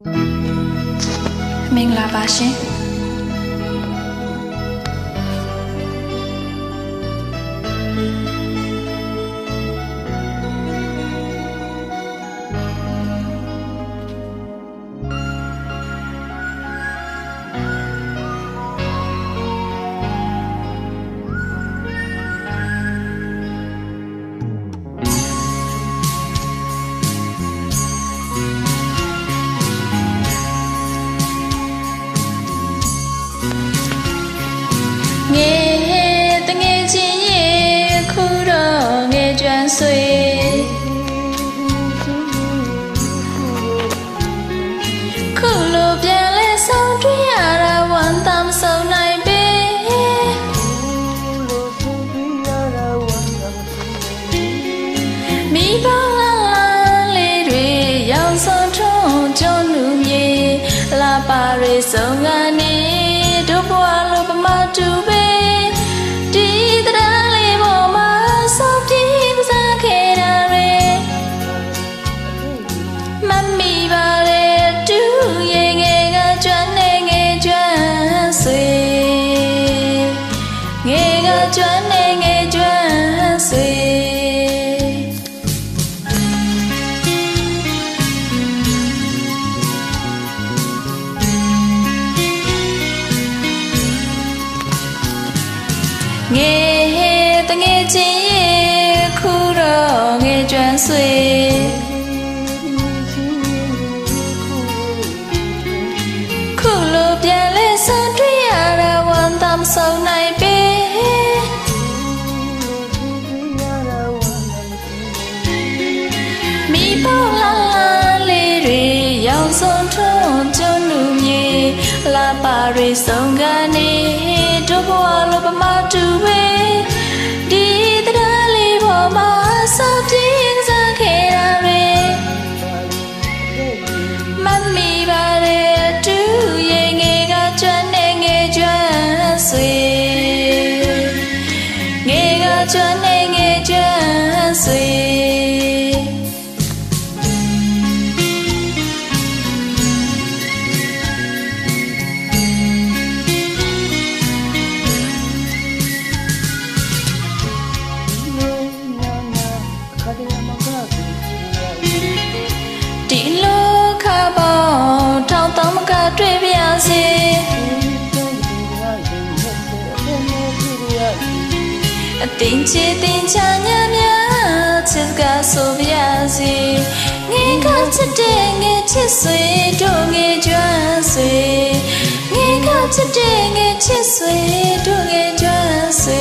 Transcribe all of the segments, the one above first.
မင်္ဂလာပါရှင်ပါရေဆုံးကနေတို့ဘဝလိုပမာတူပဲဒီတရားလေးပေါ်မှာစောပြေးစားခဲ့တာပဲမမီပါလေတူရဲ့ငယ်ကကျွမ်းနေငယ်ကျွမ်းဆွေငယ်ကကျွမ်းနေငယ်ကျွမ်းဆွေငယ်တငယ်ချင်းခုတော့ငယ်ကျွမ်းဆွေခုလိုပြန်လဲဆန်းတွေ့ရတာဝမ်းသာမဆုံးနိုင်ပေမိပေါလာလေးတွေရောင်စုံထုံးကျွန်းလူမြေလာပါရီဆုံးကနေတို့ဘဝလိုပမာတူပဲဒီတရားလေးပေါ်မှာစောပြေးစားခဲ့တာပဲမမီပါတဲ့တူရဲ့ငယ်ကကျွမ်းနေငယ်ကျွမ်းဆွေငယ်ကကျွမ်းနေငယ်ကျွမ်းဆွေဒီလိုခါပေါင်းထောင်တောင်းမကတွေ့ပြစေအတင်းချစ်တင်ချညများချစ်ကဆိုပြစေငယ်ကချစ်တဲ့ငယ်ချစ်ဆွေတို့ငယ်ကျွမ်းဆွေငယ်ကချစ်တဲ့ငယ်ချစ်ဆွေတို့ငယ်ကျွမ်းဆွေ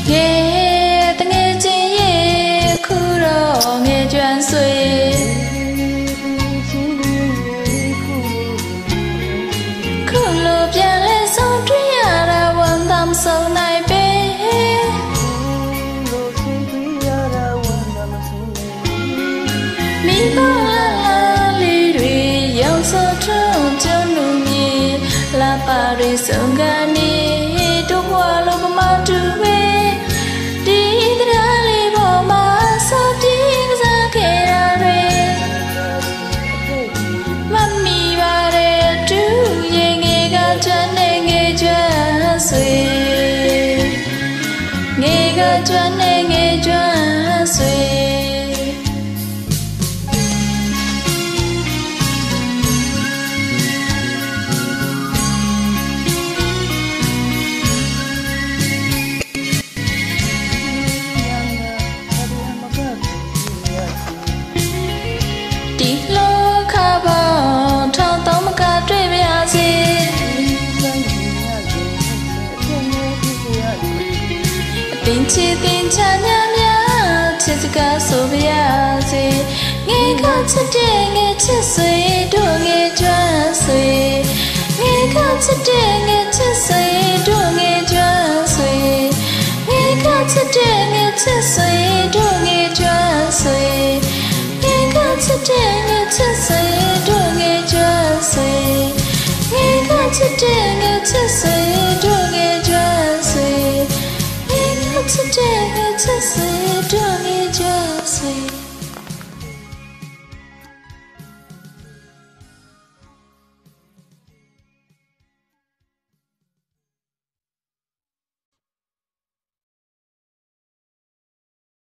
ငယ်တငယ်ချင်းရဲ့ခုတော့ငယ်ကျွမ်းဆွေခုလိုပြန်လဲဆုံးတွေ့ရတာဝမ်းသာမဆုံးနိုင်ပေမိဘလာလေးတွေရောက်စောထုံးကျွန်းလူမြေလာပါရီဆုံးကနေတို့ဘဝလိုပမာတူပဲငယ်ကကျွမ်းနေငယ်ကျွမ်းဆွေ ချာညာများချစ်စကားဆိုပြရစေငေးကချစ်တဲ့ငေးချစ်ဆွေတို့ငေးကျွမ်းဆွေငေးကချစ်တဲ့ငေးချစ်ဆွေတို့ငေးကျွမ်းဆွေငေးကချစ်တဲ့ငေးချစ်ဆွေတို့ငေးကျွမ်းဆွေငေးကချစ်တဲ့ငေးချစ်ဆွေတို့ငေးကျွမ်းဆွေငေးကချစ်တဲ့ငေးချစ်ဆွေတို့ငေးကျွမ်းဆွေငေးကချစ်တဲ့ငေးချစ်ဆွေတို့